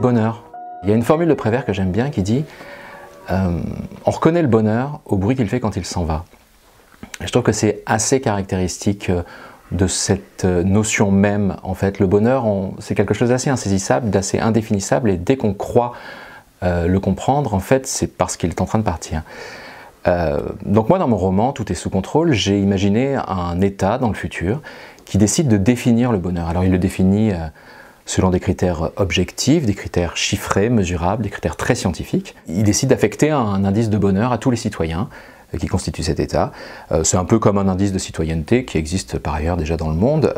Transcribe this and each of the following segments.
bonheur. Il y a une formule de Prévert que j'aime bien qui dit on reconnaît le bonheur au bruit qu'il fait quand il s'en va. Et je trouve que c'est assez caractéristique de cette notion même. En fait, le bonheur, c'est quelque chose d'assez insaisissable, d'assez indéfinissable, et dès qu'on croit le comprendre, en fait, c'est parce qu'il est en train de partir. Donc moi, dans mon roman, Tout est sous contrôle, j'ai imaginé un état dans le futur qui décide de définir le bonheur. Alors il le définit selon des critères objectifs, des critères chiffrés, mesurables, des critères très scientifiques. Il décide d'affecter un indice de bonheur à tous les citoyens qui constituent cet état. C'est un peu comme un indice de citoyenneté qui existe par ailleurs déjà dans le monde,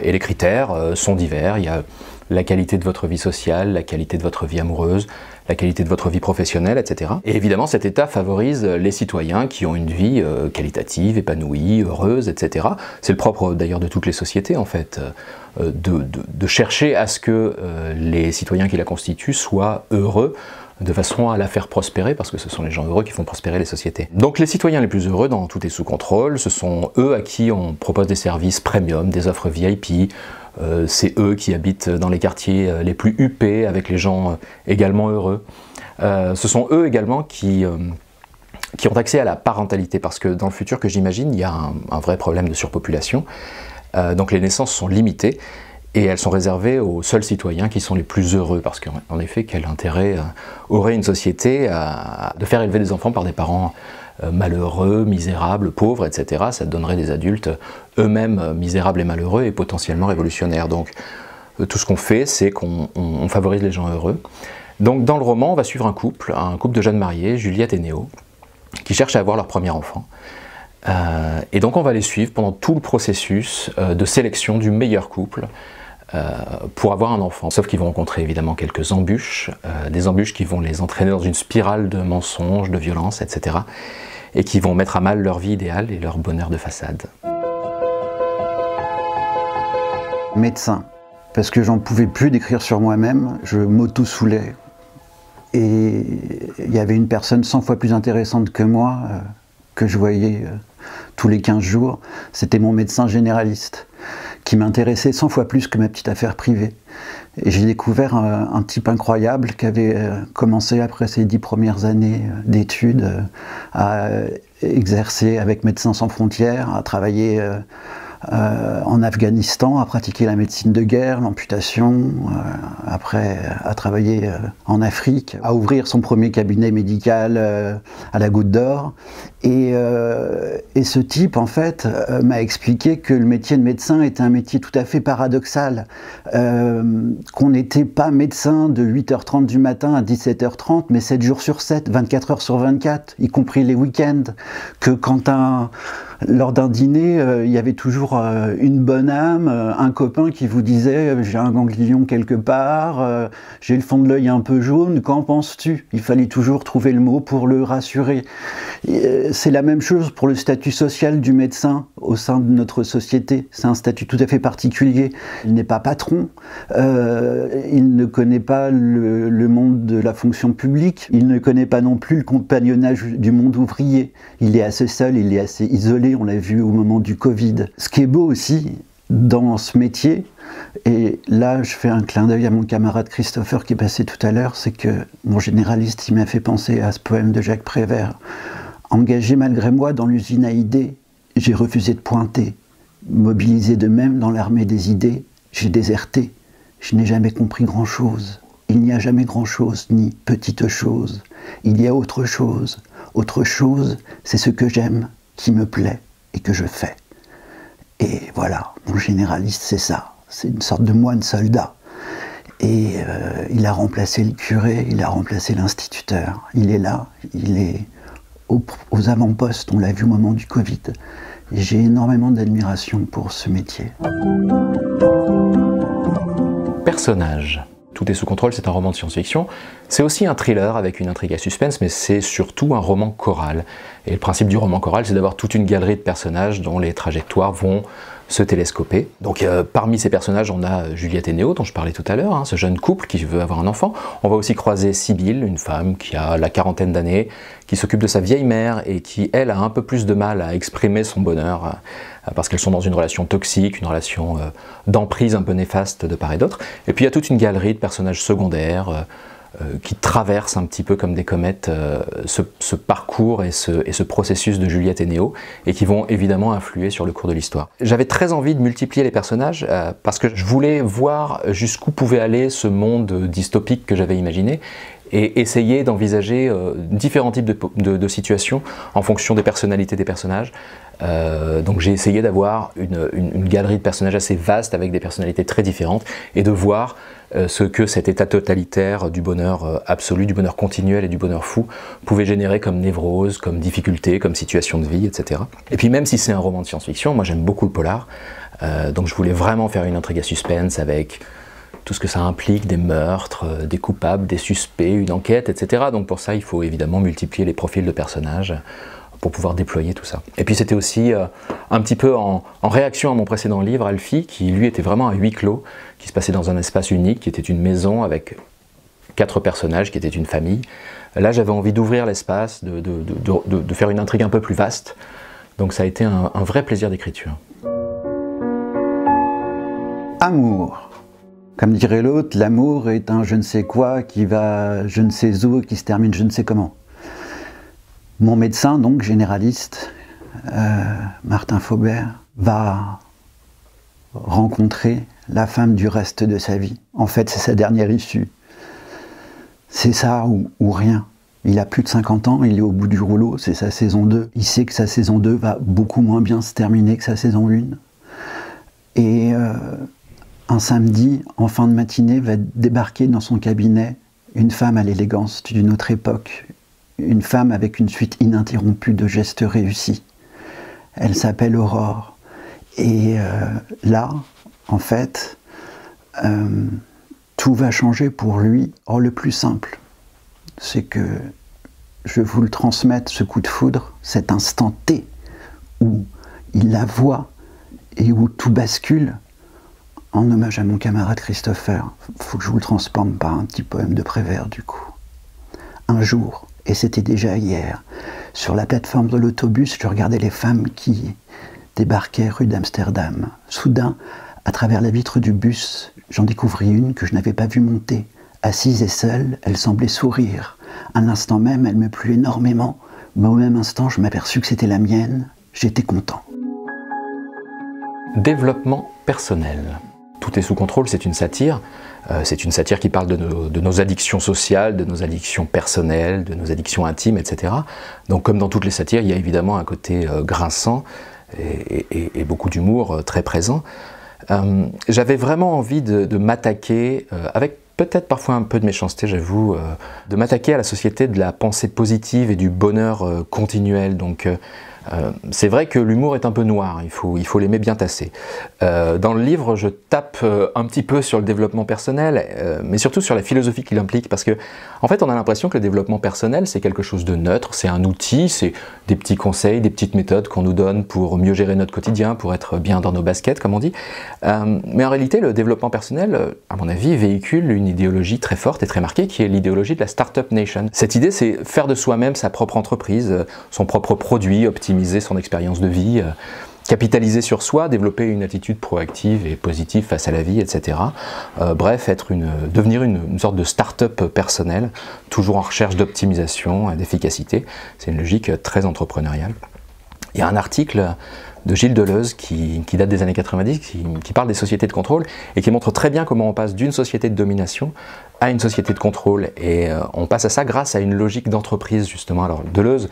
et les critères sont divers. Il y a la qualité de votre vie sociale, la qualité de votre vie amoureuse, la qualité de votre vie professionnelle, etc. Et évidemment, cet état favorise les citoyens qui ont une vie qualitative, épanouie, heureuse, etc. C'est le propre d'ailleurs de toutes les sociétés, en fait, de chercher à ce que les citoyens qui la constituent soient heureux, de façon à la faire prospérer, parce que ce sont les gens heureux qui font prospérer les sociétés. Donc les citoyens les plus heureux dans Tout est sous contrôle, ce sont eux à qui on propose des services premium, des offres VIP, c'est eux qui habitent dans les quartiers les plus huppés, avec les gens également heureux. Ce sont eux également qui ont accès à la parentalité, parce que dans le futur que j'imagine, il y a un vrai problème de surpopulation. Donc les naissances sont limitées, et elles sont réservées aux seuls citoyens qui sont les plus heureux, parce qu'en effet, quel intérêt aurait une société de faire élever des enfants par des parents malheureux, misérables, pauvres, etc. Ça donnerait des adultes eux-mêmes misérables et malheureux et potentiellement révolutionnaires. Donc tout ce qu'on fait, c'est qu'on favorise les gens heureux. Donc dans le roman, on va suivre un couple de jeunes mariés, Juliette et Néo, qui cherchent à avoir leur premier enfant. Et donc on va les suivre pendant tout le processus de sélection du meilleur couple pour avoir un enfant. Sauf qu'ils vont rencontrer évidemment quelques embûches, des embûches qui vont les entraîner dans une spirale de mensonges, de violences, etc. et qui vont mettre à mal leur vie idéale et leur bonheur de façade. Médecin, parce que j'en pouvais plus d'écrire sur moi-même, je m'auto-soulais. Et il y avait une personne 100 fois plus intéressante que moi, que je voyais tous les 15 jours, c'était mon médecin généraliste, qui m'intéressait 100 fois plus que ma petite affaire privée. Et j'ai découvert un type incroyable qui avait commencé après ses 10 premières années d'études à exercer avec Médecins sans frontières, à travailler en Afghanistan, à pratiquer la médecine de guerre, l'amputation, après à travailler en Afrique, à ouvrir son premier cabinet médical à la Goutte d'Or. Et ce type, en fait, m'a expliqué que le métier de médecin était un métier tout à fait paradoxal, qu'on n'était pas médecin de 8h30 du matin à 17h30, mais 7 jours sur 7, 24 heures sur 24, y compris les week-ends, que quand lors d'un dîner, il y avait toujours une bonne âme, un copain qui vous disait « j'ai un ganglion quelque part, j'ai le fond de l'œil un peu jaune, qu'en penses-tu » Il fallait toujours trouver le mot pour le rassurer. C'est la même chose pour le statut social du médecin au sein de notre société. C'est un statut tout à fait particulier. Il n'est pas patron, il ne connaît pas le monde de la fonction publique, il ne connaît pas non plus le compagnonnage du monde ouvrier. Il est assez seul, il est assez isolé, on l'a vu au moment du Covid. Ce qui est beau aussi dans ce métier, et là je fais un clin d'œil à mon camarade Christopher qui est passé tout à l'heure, c'est que mon généraliste il m'a fait penser à ce poème de Jacques Prévert. Engagé malgré moi dans l'usine à idées, j'ai refusé de pointer. Mobilisé de même dans l'armée des idées, j'ai déserté. Je n'ai jamais compris grand-chose. Il n'y a jamais grand-chose, ni petite chose. Il y a autre chose. Autre chose, c'est ce que j'aime, qui me plaît et que je fais. Et voilà, mon généraliste, c'est ça. C'est une sorte de moine soldat. Et il a remplacé le curé, il a remplacé l'instituteur. Il est là, il est aux avant-postes, on l'a vu au moment du Covid. J'ai énormément d'admiration pour ce métier. Personnage. Tout est sous contrôle, c'est un roman de science-fiction. C'est aussi un thriller avec une intrigue à suspense, mais c'est surtout un roman choral. Et le principe du roman choral, c'est d'avoir toute une galerie de personnages dont les trajectoires vont se télescoper. Donc parmi ces personnages, on a Juliette et Néo, dont je parlais tout à l'heure, hein, ce jeune couple qui veut avoir un enfant. On va aussi croiser Sibylle, une femme qui a la quarantaine d'années, qui s'occupe de sa vieille mère et qui, elle, a un peu plus de mal à exprimer son bonheur parce qu'elles sont dans une relation toxique, une relation d'emprise un peu néfaste de part et d'autre. Et puis il y a toute une galerie de personnages secondaires qui traversent un petit peu comme des comètes ce parcours et ce processus de Juliette et Néo, et qui vont évidemment influer sur le cours de l'histoire. J'avais très envie de multiplier les personnages parce que je voulais voir jusqu'où pouvait aller ce monde dystopique que j'avais imaginé, et essayer d'envisager différents types de situations en fonction des personnalités des personnages. Donc j'ai essayé d'avoir une galerie de personnages assez vaste avec des personnalités très différentes et de voir ce que cet état totalitaire du bonheur absolu, du bonheur continuel et du bonheur fou pouvait générer comme névrose, comme difficulté, comme situation de vie, etc. Et puis même si c'est un roman de science-fiction, moi j'aime beaucoup le polar, donc je voulais vraiment faire une intrigue à suspense avec tout ce que ça implique, des meurtres, des coupables, des suspects, une enquête, etc. Donc pour ça, il faut évidemment multiplier les profils de personnages pour pouvoir déployer tout ça. Et puis c'était aussi un petit peu en réaction à mon précédent livre, Alfie, qui lui était vraiment à huis clos, qui se passait dans un espace unique, qui était une maison avec 4 personnages, qui était une famille. Là, j'avais envie d'ouvrir l'espace, de faire une intrigue un peu plus vaste. Donc ça a été un vrai plaisir d'écriture. Amour. Comme dirait l'autre, l'amour est un je ne sais quoi qui va je ne sais où, qui se termine je ne sais comment. Mon médecin, donc généraliste, Martin Faubert, va rencontrer la femme du reste de sa vie. En fait, c'est sa dernière issue. C'est ça ou rien. Il a plus de 50 ans, il est au bout du rouleau, c'est sa saison 2. Il sait que sa saison 2 va beaucoup moins bien se terminer que sa saison 1. Et un samedi, en fin de matinée, va débarquer dans son cabinet une femme à l'élégance d'une autre époque, une femme avec une suite ininterrompue de gestes réussis. Elle s'appelle Aurore. Et là, en fait, tout va changer pour lui. Or, le plus simple, c'est que je vous le transmette, ce coup de foudre, cet instant T, où il la voit et où tout bascule. En hommage à mon camarade Christopher, il faut que je vous le transforme par un petit poème de Prévert, du coup. Un jour, et c'était déjà hier, sur la plateforme de l'autobus, je regardais les femmes qui débarquaient rue d'Amsterdam. Soudain, à travers la vitre du bus, j'en découvris une que je n'avais pas vue monter. Assise et seule, elle semblait sourire. À l'instant même, elle me plut énormément, mais au même instant, je m'aperçus que c'était la mienne. J'étais content. Développement personnel. Tout est sous contrôle, c'est une satire. C'est une satire qui parle de nos addictions sociales, de nos addictions personnelles, de nos addictions intimes, etc. Donc comme dans toutes les satires, il y a évidemment un côté grinçant et beaucoup d'humour très présent. J'avais vraiment envie de m'attaquer, avec peut-être parfois un peu de méchanceté, j'avoue, de m'attaquer à la société de la pensée positive et du bonheur continuel. Donc c'est vrai que l'humour est un peu noir, il faut l'aimer bien tasser. Dans le livre, je tape un petit peu sur le développement personnel, mais surtout sur la philosophie qu'il implique, parce que en fait on a l'impression que le développement personnel c'est quelque chose de neutre, c'est un outil, c'est des petits conseils, des petites méthodes qu'on nous donne pour mieux gérer notre quotidien, pour être bien dans nos baskets comme on dit. Mais en réalité le développement personnel, à mon avis, véhicule une idéologie très forte et très marquée qui est l'idéologie de la Startup Nation. Cette idée c'est faire de soi-même sa propre entreprise, son propre produit, optimiser son expérience de vie, capitaliser sur soi, développer une attitude proactive et positive face à la vie, etc. Bref, devenir une sorte de start-up personnelle, toujours en recherche d'optimisation, d'efficacité. C'est une logique très entrepreneuriale. Il y a un article de Gilles Deleuze qui date des années 90, qui parle des sociétés de contrôle et qui montre très bien comment on passe d'une société de domination à une société de contrôle. Et on passe à ça grâce à une logique d'entreprise, justement. Alors Deleuze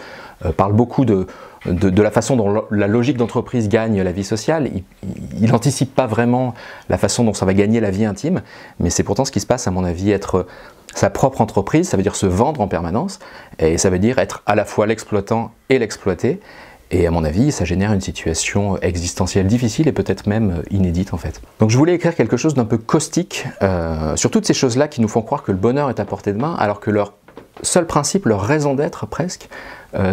parle beaucoup de la façon dont la logique d'entreprise gagne la vie sociale. Il n'anticipe pas vraiment la façon dont ça va gagner la vie intime, mais c'est pourtant ce qui se passe, à mon avis. Être sa propre entreprise, ça veut dire se vendre en permanence, et ça veut dire être à la fois l'exploitant et l'exploité. Et à mon avis, ça génère une situation existentielle difficile et peut-être même inédite en fait. Donc je voulais écrire quelque chose d'un peu caustique sur toutes ces choses-là qui nous font croire que le bonheur est à portée de main, alors que leur seul principe, leur raison d'être presque,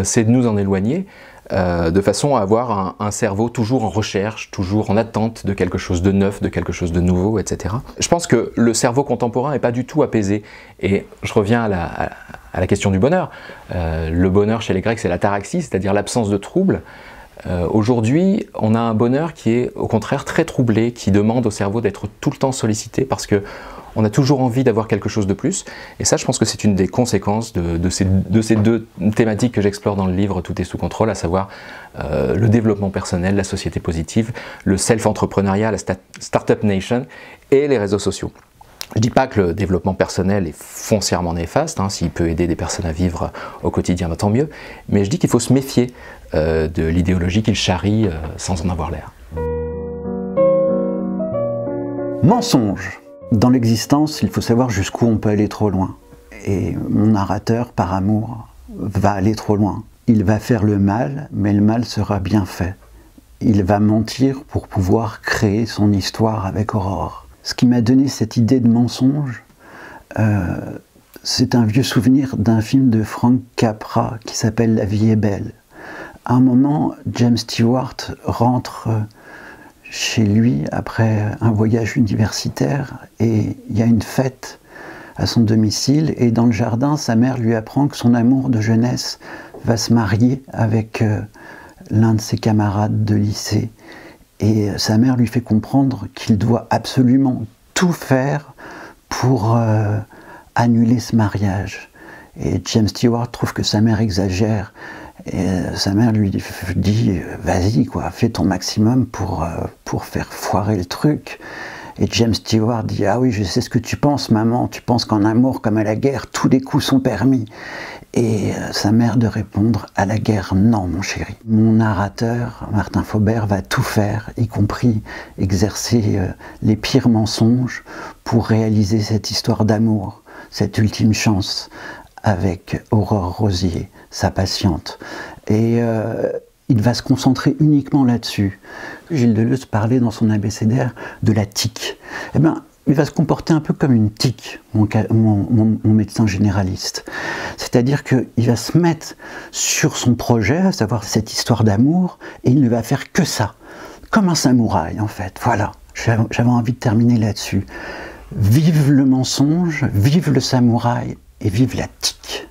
c'est de nous en éloigner. de façon à avoir un cerveau toujours en recherche, toujours en attente de quelque chose de neuf, de quelque chose de nouveau, etc. Je pense que le cerveau contemporain n'est pas du tout apaisé. Et je reviens à la question du bonheur. Le bonheur chez les Grecs, c'est l'ataraxie, c'est-à-dire l'absence de trouble. Aujourd'hui, on a un bonheur qui est au contraire très troublé, qui demande au cerveau d'être tout le temps sollicité parce que on a toujours envie d'avoir quelque chose de plus. Et ça, je pense que c'est une des conséquences de ces deux thématiques que j'explore dans le livre Tout est sous contrôle, à savoir le développement personnel, la société positive, le self-entrepreneuriat, la Startup Nation et les réseaux sociaux. Je ne dis pas que le développement personnel est foncièrement néfaste, hein, s'il peut aider des personnes à vivre au quotidien, tant mieux, mais je dis qu'il faut se méfier de l'idéologie qu'il charrie sans en avoir l'air. Mensonge. Dans l'existence, il faut savoir jusqu'où on peut aller trop loin. Et mon narrateur, par amour, va aller trop loin. Il va faire le mal, mais le mal sera bien fait. Il va mentir pour pouvoir créer son histoire avec Aurore. Ce qui m'a donné cette idée de mensonge, c'est un vieux souvenir d'un film de Frank Capra qui s'appelle La vie est belle. À un moment, James Stewart rentre chez lui après un voyage universitaire et il y a une fête à son domicile et dans le jardin, sa mère lui apprend que son amour de jeunesse va se marier avec l'un de ses camarades de lycée. Et sa mère lui fait comprendre qu'il doit absolument tout faire pour annuler ce mariage. Et James Stewart trouve que sa mère exagère. Et sa mère lui dit « Vas-y, quoi, fais ton maximum pour faire foirer le truc ». Et James Stewart dit « Ah oui, je sais ce que tu penses, maman. Tu penses qu'en amour comme à la guerre, tous les coups sont permis. » Et sa mère de répondre « À la guerre, non, mon chéri. » Mon narrateur, Martin Faubert, va tout faire, y compris exercer les pires mensonges pour réaliser cette histoire d'amour, cette ultime chance avec Aurore Rosier, sa patiente. Et il va se concentrer uniquement là-dessus. Gilles Deleuze parlait dans son abécédaire de la tique. Eh bien, il va se comporter un peu comme une tique, mon médecin généraliste. C'est-à-dire qu'il va se mettre sur son projet, à savoir cette histoire d'amour, et il ne va faire que ça. Comme un samouraï, en fait. Voilà, j'avais envie de terminer là-dessus. Vive le mensonge, vive le samouraï, et vive la tique.